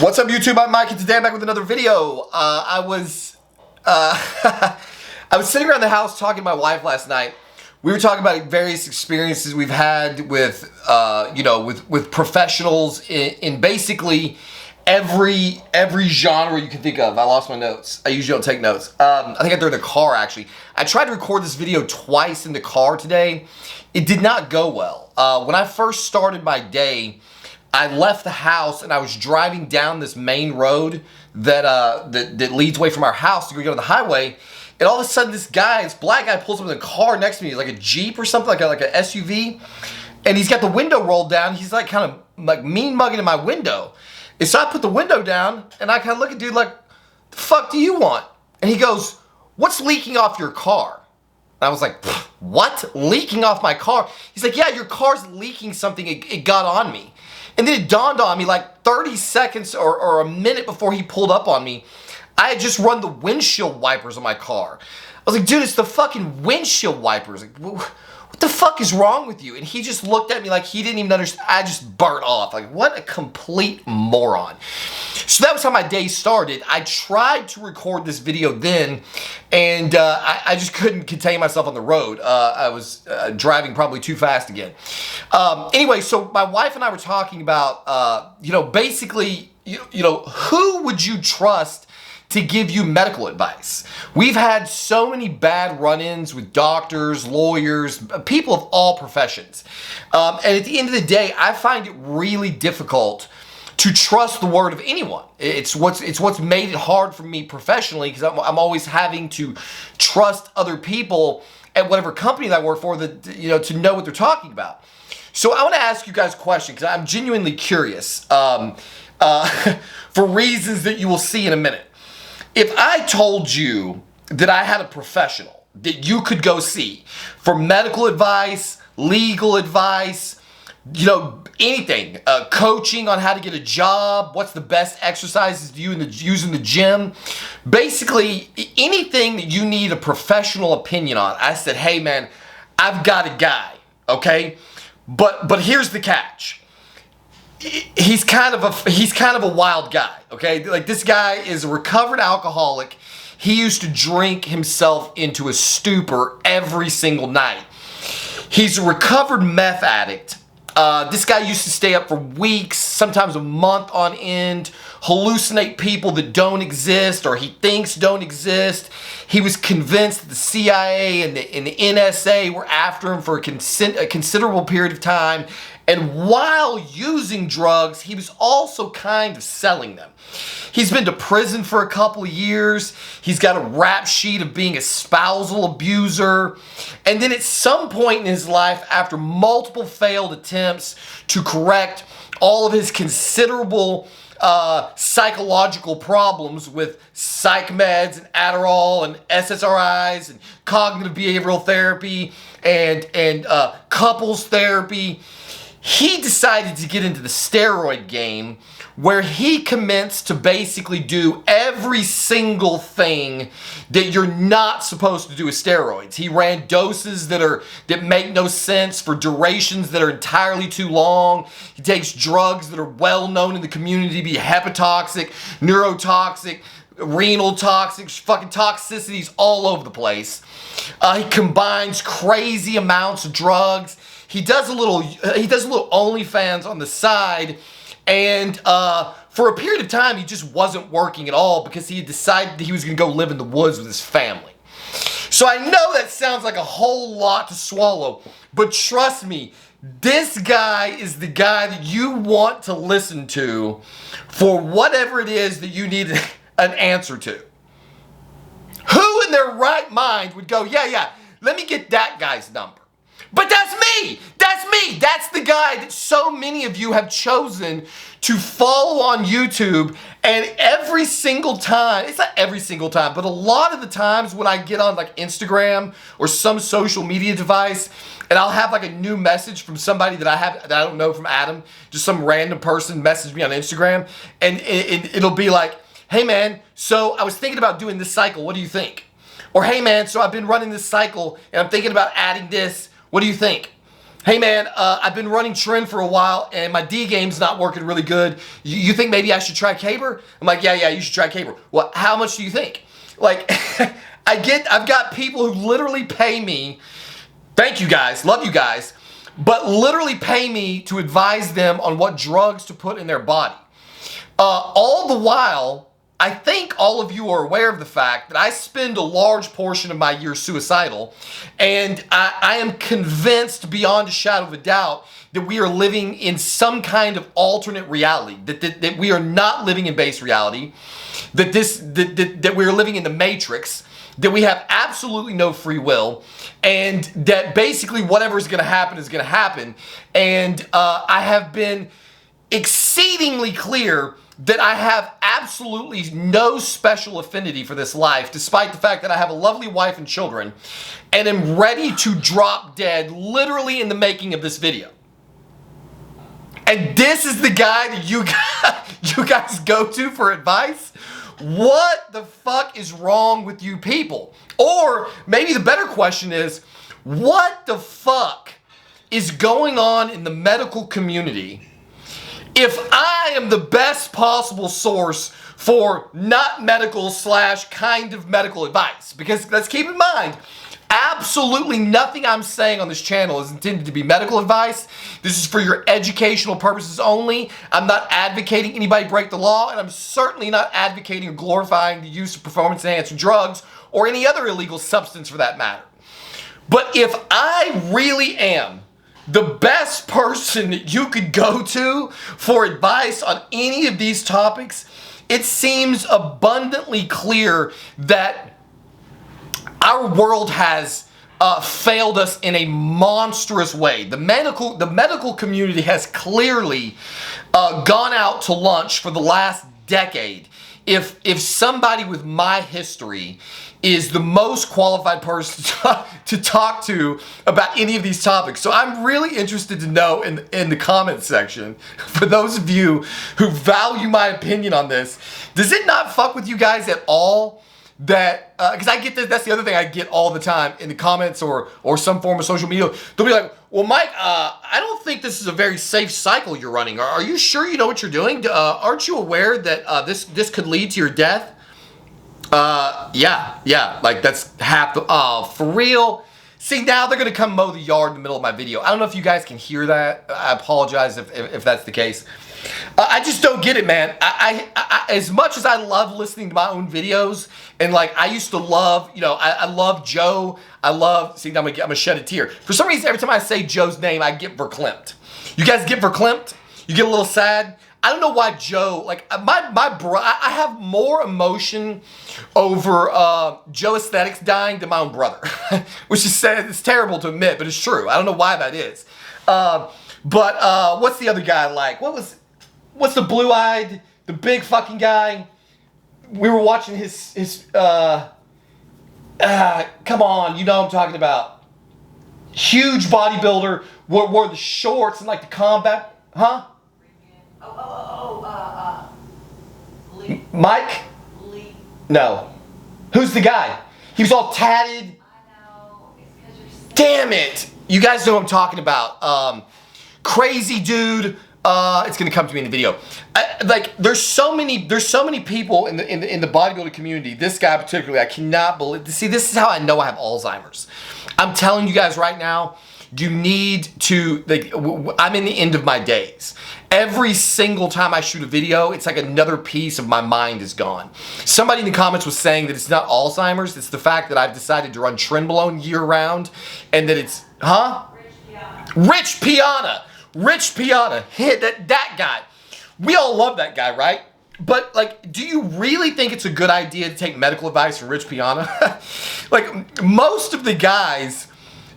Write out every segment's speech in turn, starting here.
What's up, YouTube? I'm Mike, and today I'm back with another video. I was sitting around the house talking to my wife last night. We were talking about various experiences we've had with, with professionals in basically every genre you can think of. I lost my notes. I usually don't take notes. I think I threw in the car, actually. I tried to record this video twice in the car today. It did not go well. When I first started my day, I left the house and I was driving down this main road that leads away from our house to go to the highway. And all of a sudden, this black guy, pulls up in the car next to me, like a Jeep or something, like a SUV. And he's got the window rolled down. He's like kind of like mean mugging in my window. And so I put the window down and I kind of look at dude like, the fuck do you want? And he goes, what's leaking off your car? And I was like, what? Leaking off my car? He's like, yeah, your car's leaking something. It got on me. And then it dawned on me like 30 seconds or a minute before he pulled up on me, I had just run the windshield wipers on my car. I was like, dude, it's the fucking windshield wipers. Like, what the fuck is wrong with you? And he just looked at me like he didn't even understand. I just burnt off. Like, what a complete moron. So that was how my day started. I tried to record this video then, and I just couldn't contain myself on the road. I was driving probably too fast again. Anyway, so my wife and I were talking about, basically, who would you trust to give you medical advice? We've had so many bad run-ins with doctors, lawyers, people of all professions. And at the end of the day, I find it really difficult to trust the word of anyone. It's what's made it hard for me professionally, because I'm always having to trust other people at whatever company that I work for that, to know what they're talking about. So I want to ask you guys a question, because I'm genuinely curious for reasons that you will see in a minute. If I told you that I had a professional that you could go see for medical advice, legal advice, anything, coaching on how to get a job, what's the best exercises to use in the gym, basically anything that you need a professional opinion on, I said, hey man, I've got a guy, okay? But here's the catch. He's kind of a wild guy, okay? Like, this guy is a recovered alcoholic. He used to drink himself into a stupor every single night. He's a recovered meth addict. This guy used to stay up for weeks, sometimes a month on end, hallucinate people that don't exist or he thinks don't exist. He was convinced that the CIA and the NSA were after him for a considerable period of time. And while using drugs, he was also kind of selling them. He's been to prison for a couple of years. He's got a rap sheet of being a spousal abuser. And then at some point in his life, after multiple failed attempts to correct all of his considerable psychological problems with psych meds and Adderall and SSRIs and cognitive behavioral therapy and couples therapy, he decided to get into the steroid game, where he commenced to basically do every single thing that you're not supposed to do with steroids. He ran doses that make no sense for durations that are entirely too long. He takes drugs that are well known in the community to be hepatotoxic, neurotoxic, renal toxic, fucking toxicities all over the place. He combines crazy amounts of drugs. He does a little OnlyFans on the side, and for a period of time, he just wasn't working at all because he had decided that he was going to go live in the woods with his family. So I know that sounds like a whole lot to swallow, but trust me, this guy is the guy that you want to listen to for whatever it is that you need an answer to. Who in their right mind would go, yeah, let me get that guy's number? But that's me! That's me! That's the guy that so many of you have chosen to follow on YouTube, and every single time, it's not every single time, but a lot of the times when I get on like Instagram or some social media device, and I'll have like a new message from somebody that I don't know from Adam, just some random person message me on Instagram, and it'll be like, hey man, so I was thinking about doing this cycle, what do you think? Or hey man, so I've been running this cycle and I'm thinking about adding this, what do you think? hey man, I've been running Tren for a while and my D game's not working really good. You think maybe I should try Caber? I'm like, yeah, you should try Caber. Well, how much do you think? Like, I've got people who literally pay me, thank you guys, love you guys, but literally pay me to advise them on what drugs to put in their body. All the while, I think all of you are aware of the fact that I spend a large portion of my year suicidal, and I am convinced beyond a shadow of a doubt that we are living in some kind of alternate reality, that we are not living in base reality, that we are living in the Matrix, that we have absolutely no free will, and that basically whatever is going to happen is going to happen. And I have been exceedingly clear that I have absolutely no special affinity for this life, despite the fact that I have a lovely wife and children, and am ready to drop dead literally in the making of this video. And this is the guy that you guys go to for advice? What the fuck is wrong with you people? Or maybe the better question is, what the fuck is going on in the medical community if I am the best possible source for not medical / kind of medical advice? Because let's keep in mind, absolutely nothing I'm saying on this channel is intended to be medical advice. This is for your educational purposes only. I'm not advocating anybody break the law, and I'm certainly not advocating or glorifying the use of performance-enhancing drugs or any other illegal substance for that matter. But if I really am the best person that you could go to for advice on any of these topics, it seems abundantly clear that our world has failed us in a monstrous way. The medical community has clearly gone out to lunch for the last decade. If somebody with my history is the most qualified person to talk to about any of these topics. So I'm really interested to know in the comments section, for those of you who value my opinion on this, does it not fuck with you guys at all that, because I get this, that's the other thing I get all the time in the comments or some form of social media. They'll be like, well, Mike, I don't think this is a very safe cycle you're running. Are you sure you know what you're doing? Aren't you aware that this could lead to your death? Yeah, like that's half the, for real? See, now they're gonna come mow the yard in the middle of my video. I don't know if you guys can hear that. I apologize if that's the case. I just don't get it, man. I as much as I love listening to my own videos, and like I used to love, you know, I love Joe. I love, see, I'm gonna shed a tear. For some reason, every time I say Joe's name, I get verklempt. You guys get verklempt? You get a little sad? I don't know why Joe, like my bro, I have more emotion over Joe Aesthetics dying than my own brother, which is sad. It's terrible to admit, but it's true. I don't know why that is. But what's the other guy like? What's the blue-eyed, the big fucking guy? We were watching his come on, you know what I'm talking about. Huge bodybuilder, wore the shorts and like the combat, huh? Lee. Mike? Lee. No. Who's the guy? He was all tatted. I know. It's 'cause you're sick. Damn it. You guys know what I'm talking about. Crazy dude. It's gonna come to me in the video. Like there's so many people in the bodybuilding community. This guy particularly, I cannot believe. See, this is how I know I have Alzheimer's. I'm telling you guys right now, you need to, like, I'm in the end of my days. Every single time I shoot a video, it's like another piece of my mind is gone. Somebody in the comments was saying that it's not Alzheimer's, it's the fact that I've decided to run Trenbolone year round, and that it's, huh? Rich Piana. Rich Piana, hit that guy. We all love that guy, right? But like, do you really think it's a good idea to take medical advice from Rich Piana? Like most of the guys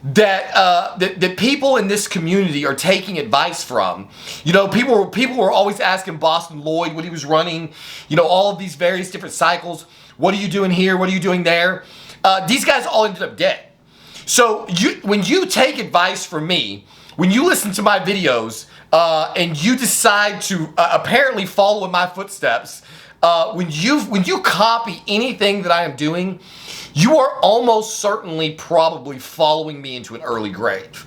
that people in this community are taking advice from, you know, people were always asking Boston Lloyd what he was running, you know, all of these various different cycles. What are you doing here? What are you doing there? These guys all ended up dead. So when you take advice from me, when you listen to my videos and you decide to apparently follow in my footsteps, when you copy anything that I am doing, you are almost certainly probably following me into an early grave.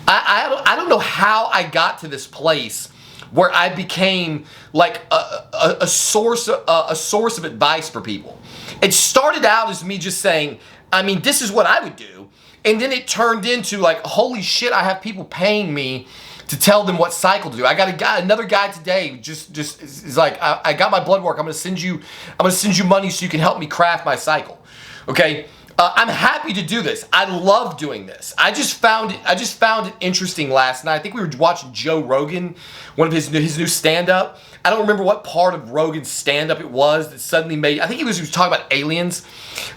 I don't know how I got to this place where I became like a source of advice for people. It started out as me just saying, I mean, this is what I would do. And then it turned into like, holy shit, I have people paying me to tell them what cycle to do. I got another guy today who just is like, I got my blood work. I'm gonna send you money so you can help me craft my cycle. Okay, I'm happy to do this. I love doing this. I just found it interesting last night. I think we were watching Joe Rogan, one of his new stand-up. I don't remember what part of Rogan's stand-up it was that suddenly made. I think he was talking about aliens.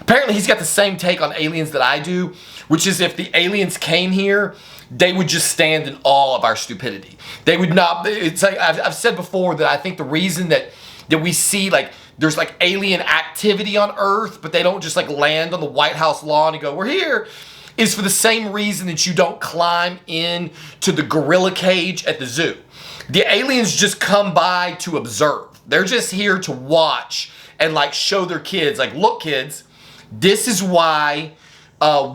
Apparently, he's got the same take on aliens that I do, which is if the aliens came here, they would just stand in awe of our stupidity. They would not. It's like I've said before that I think the reason that we see like there's like alien activity on Earth, but they don't just like land on the White House lawn and go, we're here, is for the same reason that you don't climb in to the gorilla cage at the zoo. The aliens just come by to observe. They're just here to watch and like show their kids, like, look kids, this is why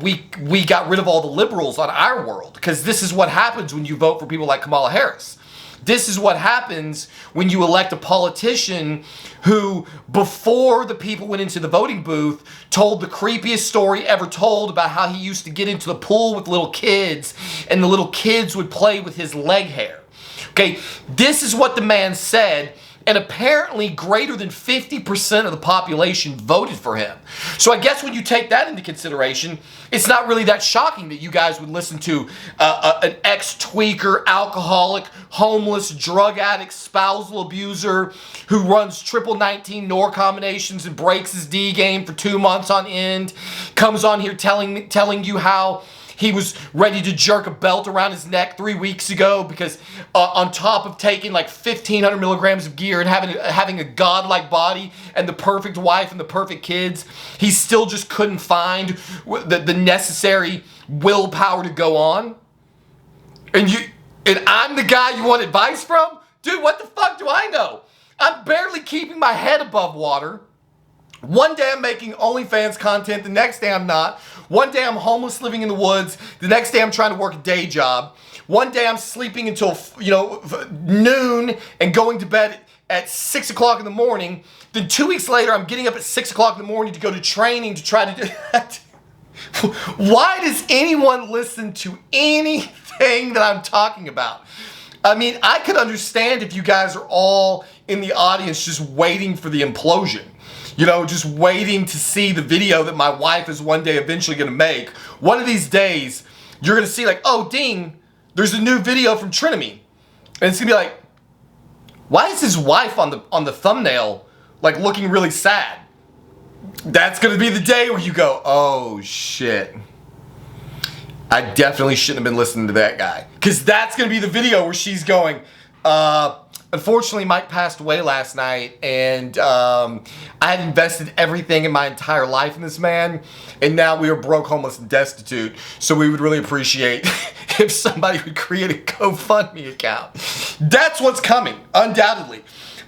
we got rid of all the liberals on our world, because this is what happens when you vote for people like Kamala Harris. This is what happens when you elect a politician who, before the people went into the voting booth, told the creepiest story ever told about how he used to get into the pool with little kids and the little kids would play with his leg hair. Okay, this is what the man said, and apparently greater than 50% of the population voted for him. So I guess when you take that into consideration, it's not really that shocking that you guys would listen to an ex-tweaker, alcoholic, homeless, drug addict, spousal abuser who runs triple 19 NOR combinations and breaks his D game for 2 months on end, comes on here telling you how he was ready to jerk a belt around his neck 3 weeks ago because on top of taking like 1,500 milligrams of gear and having a godlike body and the perfect wife and the perfect kids, he still just couldn't find the necessary willpower to go on. And I'm the guy you want advice from? Dude, what the fuck do I know? I'm barely keeping my head above water. One day I'm making OnlyFans content, the next day I'm not. One day I'm homeless living in the woods, the next day I'm trying to work a day job. One day I'm sleeping until, noon and going to bed at 6 o'clock in the morning. Then 2 weeks later I'm getting up at 6 o'clock in the morning to go to training to try to do that. Why does anyone listen to anything that I'm talking about? I mean, I could understand if you guys are all in the audience just waiting for the implosion. Just waiting to see the video that my wife is one day eventually going to make. One of these days, you're going to see like, oh, ding, there's a new video from Trinity. And it's going to be like, why is his wife on the thumbnail like looking really sad? That's going to be the day where you go, oh, shit. I definitely shouldn't have been listening to that guy. Because that's going to be the video where she's going, unfortunately, Mike passed away last night, and I had invested everything in my entire life in this man, and now we are broke, homeless, and destitute, so we would really appreciate if somebody would create a GoFundMe account. That's what's coming, undoubtedly.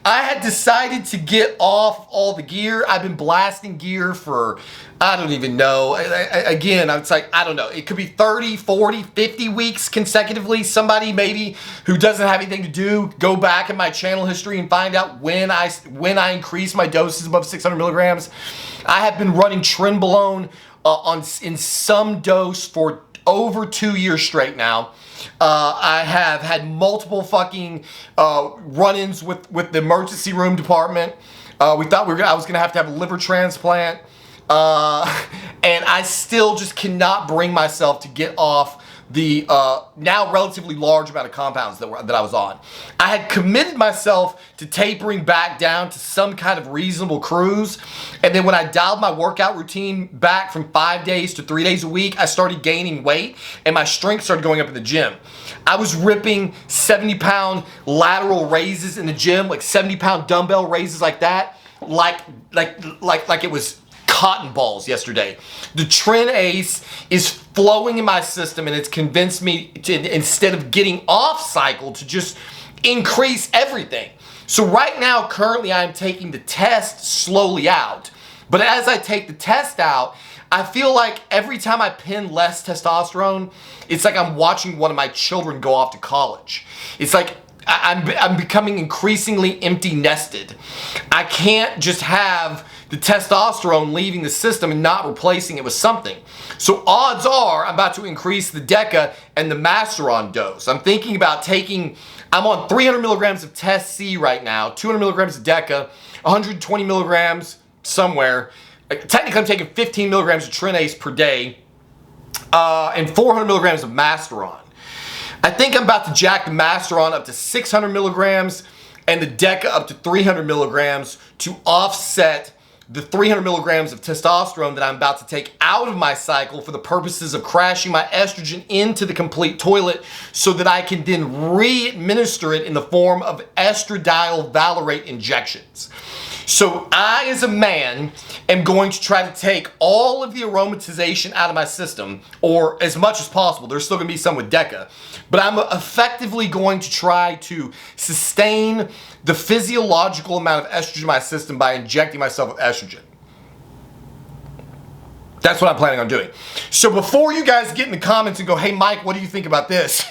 I had decided to get off all the gear. I've been blasting gear for, I don't even know. Again, it's like, I don't know. It could be 30, 40, 50 weeks consecutively. Somebody maybe who doesn't have anything to do, go back in my channel history and find out when I increase my doses above 600 milligrams. I have been running Trenbolone in some dose for over 2 years straight now. I have had multiple fucking run-ins with the emergency room department. We thought I was gonna have to have a liver transplant, and I still just cannot bring myself to get off the now relatively large amount of compounds that I was on. I had committed myself to tapering back down to some kind of reasonable cruise, and then when I dialed my workout routine back from 5 days to 3 days a week, I started gaining weight and my strength started going up in the gym. I was ripping 70-pound lateral raises in the gym, like 70-pound dumbbell raises like that, like it was cotton balls yesterday. The Tren Ace is flowing in my system, and it's convinced me to, instead of getting off cycle, to just increase everything. So right now, currently, I'm taking the test slowly out, But as I take the test out, I feel like every time I pin less testosterone, it's like I'm watching one of my children go off to college. It's like I'm becoming increasingly empty nested. I can't just have the testosterone leaving the system and not replacing it with something. So odds are I'm about to increase the DECA and the Masteron dose. I'm thinking about I'm on 300 milligrams of Test C right now, 200 milligrams of DECA, 120 milligrams somewhere. Technically I'm taking 15 milligrams of Trinase per day, and 400 milligrams of Masteron. I think I'm about to jack the Masteron up to 600 milligrams and the DECA up to 300 milligrams to offset the 300 milligrams of testosterone that I'm about to take out of my cycle for the purposes of crashing my estrogen into the complete toilet so that I can then re-administer it in the form of estradiol valerate injections. So I, as a man, am going to try to take all of the aromatization out of my system, or as much as possible. There's still going to be some with DECA. But I'm effectively going to try to sustain the physiological amount of estrogen in my system by injecting myself with estrogen. That's what I'm planning on doing. So before you guys get in the comments and go, hey Mike, what do you think about this?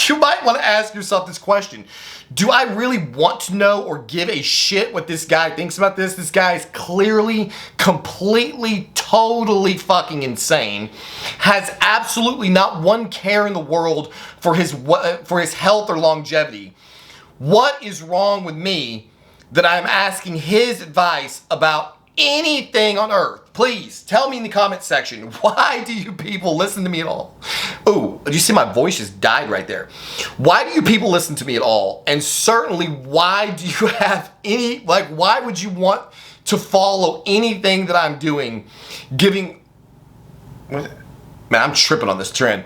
You might want to ask yourself this question. Do I really want to know or give a shit what this guy thinks about this? This guy is clearly, completely, totally fucking insane. Has absolutely not one care in the world for his health or longevity. What is wrong with me that I'm asking his advice about anything on earth? Please tell me in the comment section. Why do you people listen to me at all? Oh, did you see my voice just died right there? Why do you people listen to me at all? And certainly, why do you have why would you want to follow anything that I'm doing, Man, I'm tripping on this trend.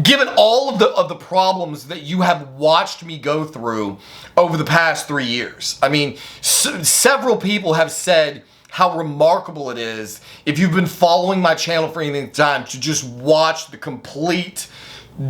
Given all of the problems that you have watched me go through over the past 3 years. I mean, several people have said how remarkable it is, if you've been following my channel for any time, to just watch the complete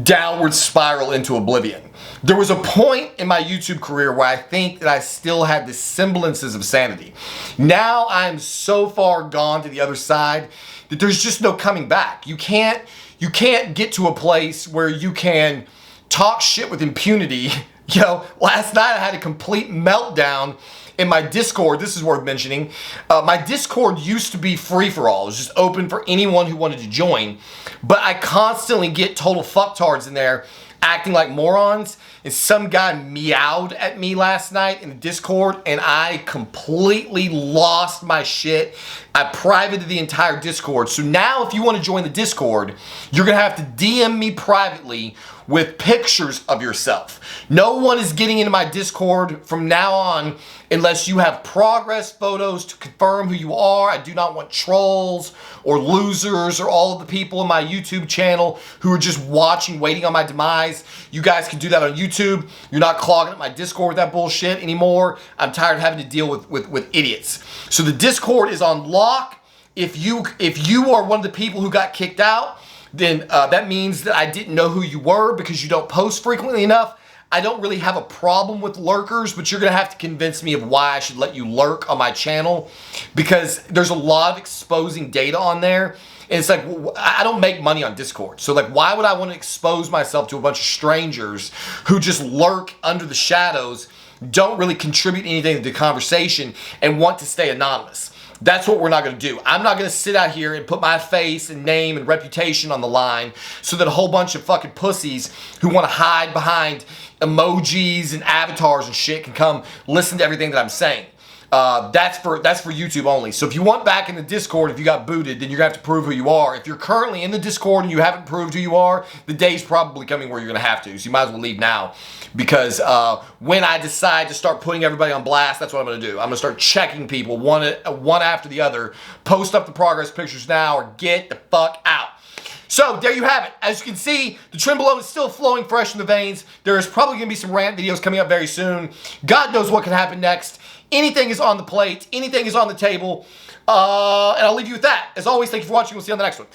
downward spiral into oblivion. There was a point in my YouTube career where I think that I still had the semblances of sanity. Now I'm so far gone to the other side that there's just no coming back. You can't get to a place where you can talk shit with impunity. You know, last night I had a complete meltdown in my Discord. This is worth mentioning. My Discord used to be free for all. It was just open for anyone who wanted to join. But I constantly get total fucktards in there acting like morons. And some guy meowed at me last night in the Discord, and I completely lost my shit. I privated the entire Discord. So now if you want to join the Discord, you're going to have to DM me privately with pictures of yourself. No one is getting into my Discord from now on unless you have progress photos to confirm who you are. I do not want trolls or losers or all of the people in my YouTube channel who are just watching, waiting on my demise. You guys can do that on YouTube. You're not clogging up my Discord with that bullshit anymore. I'm tired of having to deal with idiots. So the Discord is on lock. If you are one of the people who got kicked out, then that means that I didn't know who you were because you don't post frequently enough. I don't really have a problem with lurkers, but you're going to have to convince me of why I should let you lurk on my channel, because there's a lot of exposing data on there. And it's like, I don't make money on Discord. So like, why would I want to expose myself to a bunch of strangers who just lurk under the shadows, don't really contribute anything to the conversation, and want to stay anonymous? That's what we're not going to do. I'm not going to sit out here and put my face and name and reputation on the line so that a whole bunch of fucking pussies who want to hide behind emojis and avatars and shit can come listen to everything that I'm saying. That's for YouTube only. So if you want back in the Discord, if you got booted, then you're going to have to prove who you are. If you're currently in the Discord and you haven't proved who you are, the day's probably coming where you're going to have to. So you might as well leave now. Because when I decide to start putting everybody on blast, that's what I'm going to do. I'm going to start checking people one after the other. Post up the progress pictures now or get the fuck out. So there you have it. As you can see, the Trenbolone is still flowing fresh in the veins. There is probably going to be some rant videos coming up very soon. God knows what can happen next. Anything is on the plate. Anything is on the table. And I'll leave you with that. As always, thank you for watching. We'll see you on the next one.